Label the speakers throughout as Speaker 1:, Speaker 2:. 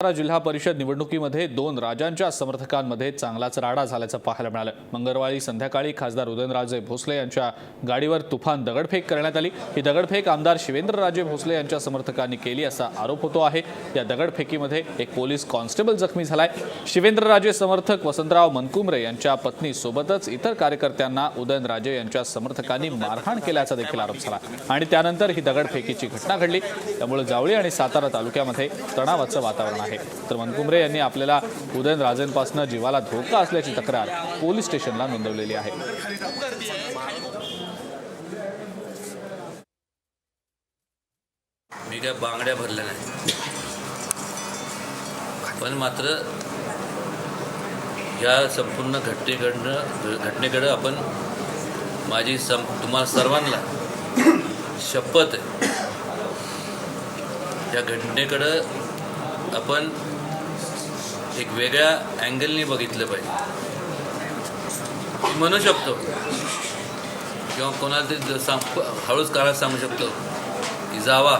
Speaker 1: जिल्हा परिषद निवडणुकीमध्ये दोन राजांच्या समर्थकांमध्ये चांगलाच राडा झाल्याचं पाहायला मिळालं। मंगळवारी संध्याकाळी खासदार उदयनराजे भोसले यांच्या गाडीवर तुफान दगडफेक करण्यात आली। ही दगडफेक आमदार शिवेंद्रराजे भोसले यांच्या समर्थकांनी केली असा आरोप होतो आहे। या दगडफेकीमध्ये एक पोलीस कॉन्स्टेबल जखमी झालाय। शिवेंद्रराजे समर्थक वसंतराव मनकुमरे यांच्या पत्नी सोबतच इतर कार्यकर्त्यांना उदयनराजे यांच्या समर्थकांनी मारहाण केल्याचा देखील आरोप झाला आणि त्यानंतर ही दगडफेकीची घटना घडली। त्यामुळे जावळी आणि सातारा तालुक्यामध्ये तणावाचं वातावरण आहे। तर मनकुमरे यांनी आपल्याला उदयनराजेंपासून जीवाला धोका असल्याची तक्रार पोलीस स्टेशनला नोंदवलेली आहे।
Speaker 2: मी काय बांगड्या भरल्या नाही, पण मात्र या संपूर्ण घटनेकडे आपण माझी तुम्हाला सर्वांना शपथ आहे, या घटनेकडे आपण एक वेगळ्या अँगलने बघितलं पाहिजे। मी म्हणू शकतो किंवा कोणाला तरी हळूच काळात सांगू शकतो की जावा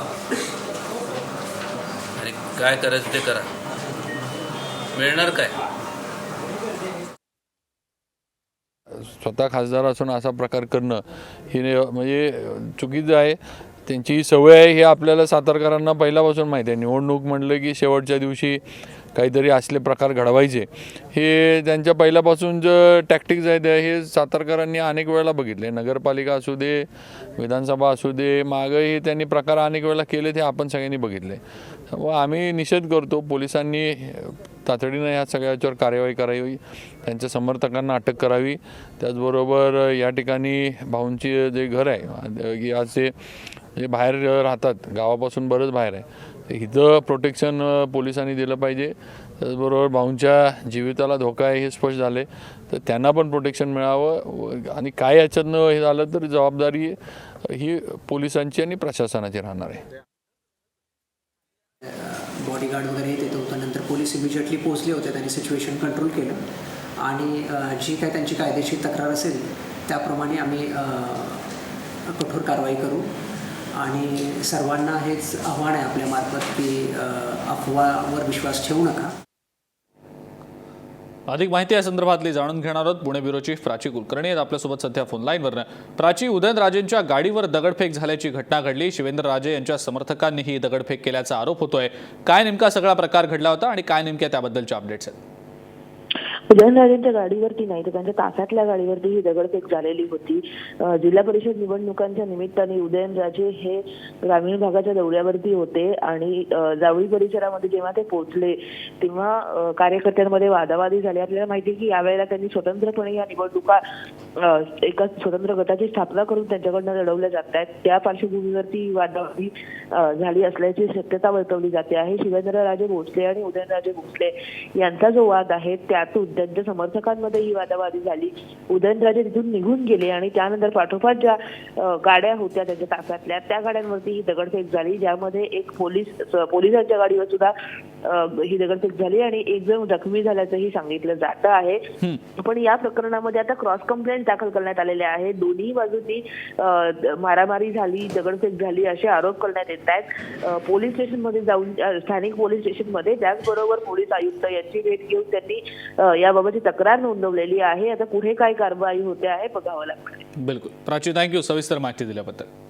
Speaker 2: आणि काय करायचं ते करा, मिळणार काय।
Speaker 3: स्वतः खासदार असून असा प्रकार करणं हे म्हणजे चुकीचं आहे। त्यांची ही सवय आहे हे आपल्याला सातारकरांना पहिल्यापासून माहिती आहे। निवडणूक म्हणलं की शेवटच्या दिवशी काहीतरी असले प्रकार घडवायचे हे त्यांच्या पहिल्यापासून जे टॅक्टिक्स आहेत हे सातारकरांनी अनेक वेळेला बघितले। नगरपालिका असू दे, विधानसभा असू दे, मागेही त्यांनी प्रकार अनेक वेळेला केले ते आपण सगळ्यांनी बघितले। व आम्ही निषेध करतो, पोलिसांनी तातडीनं या सगळ्याच्यावर कार्यवाही करावी, त्यांच्या समर्थकांना अटक करावी। त्याचबरोबर या ठिकाणी भाऊंची जे घर आहे की असे जे बाहेर राहतात, गावापासून बरंच बाहेर आहे, इथं प्रोटेक्शन पोलिसांनी दिलं पाहिजे। त्याचबरोबर भाऊंच्या जीविताला धोका आहे हे स्पष्ट झाले तर त्यांना पण प्रोटेक्शन मिळावं आणि काय याच्यातनं हे झालं तर जबाबदारी ही पोलिसांची आणि प्रशासनाची राहणार आहे।
Speaker 4: बॉडीगार्ड वगैरे येत होतं, नंतर पोलीस इमिजिएटली पोहोचले होते, त्यांनी सिच्युएशन कंट्रोल केलं आणि जी काय त्यांची कायदेशीर तक्रार असेल त्याप्रमाणे आम्ही कठोर कारवाई करू आणि सर्वांना हेच आव्हान आहे आपल्यामार्फत की अफवावर विश्वास ठेवू नका।
Speaker 1: अधिक माहिती या संदर्भातली जाणून घेणार आहोत। पुणे ब्युरो चीफ प्राची कुलकर्णी आहेत आपल्यासोबत सध्या फोन लाईनवर। प्राची, उदयनराजेंच्या गाडीवर दगडफेक झाल्याची घटना घडली। शिवेंद्रराजे यांच्या समर्थकांनी ही दगडफेक केल्याचा आरोप होतोय। काय नेमका सगळा प्रकार घडला होता आणि काय नेमक्या त्याबद्दलचे अपडेट्स आहेत?
Speaker 5: उदयनराजेंच्या गाडीवरती नाही तर त्यांच्या ताफ्यातल्या गाडीवरती ही दगडफेक झालेली होती। जिल्हा परिषद निवडणुकांच्या निमित्ताने उदयनराजे हे ग्रामीण भागाच्या दौऱ्यावरती होते आणि जावळी परिसरामध्ये जेव्हा ते पोहोचले तेव्हा कार्यकर्त्यांमध्ये वादावादी झाली। आपल्याला माहिती आहे की यावेळेला त्यांनी स्वतंत्रपणे या निवडणुका एका स्वतंत्र गटाची स्थापना करून त्यांच्याकडनं लढवल्या जात आहेत। त्या पार्श्वभूमीवरती वादावादी झाली असल्याची शक्यता वर्तवली जाते आहे। शिवेंद्रराजे भोसले आणि उदयनराजे भोसले यांचा जो वाद आहे त्यातून त्यांच्या समर्थकांमध्ये ही वादावादी झाली। उदयनराजे तिथून निघून गेले आणि त्यानंतर पाठोपाठ ज्या गाड्या होत्या त्यांच्या ताफ्यातल्या त्या गाड्यांवरती ही दगडफेक झाली, ज्यामध्ये एक पोलिसांच्या गाडीवर सुद्धा ही दगडफेक झाली आणि एक जण जखमी झाल्याचंही सांगितलं जात आहे। पण या प्रकरणामध्ये आता क्रॉस कंप्लेंट दाखल करण्यात आलेले आहे। दोन्ही बाजूंनी मारामारी झाली, दगडफेक झाली असे आरोप करण्यात येत आहेत। पोलीस स्टेशनमध्ये जाऊन स्थानिक पोलीस स्टेशनमध्ये त्याचबरोबर पोलीस आयुक्त यांची भेट घेऊन त्यांनी याबाबतची तक्रार नोंदवलेली आहे। आता पुढे काय कारवाई होते आहे बघावं लागणार आहे।
Speaker 1: बिलकुल प्राची, थँक्यू सविस्तर माहिती दिल्याबद्दल।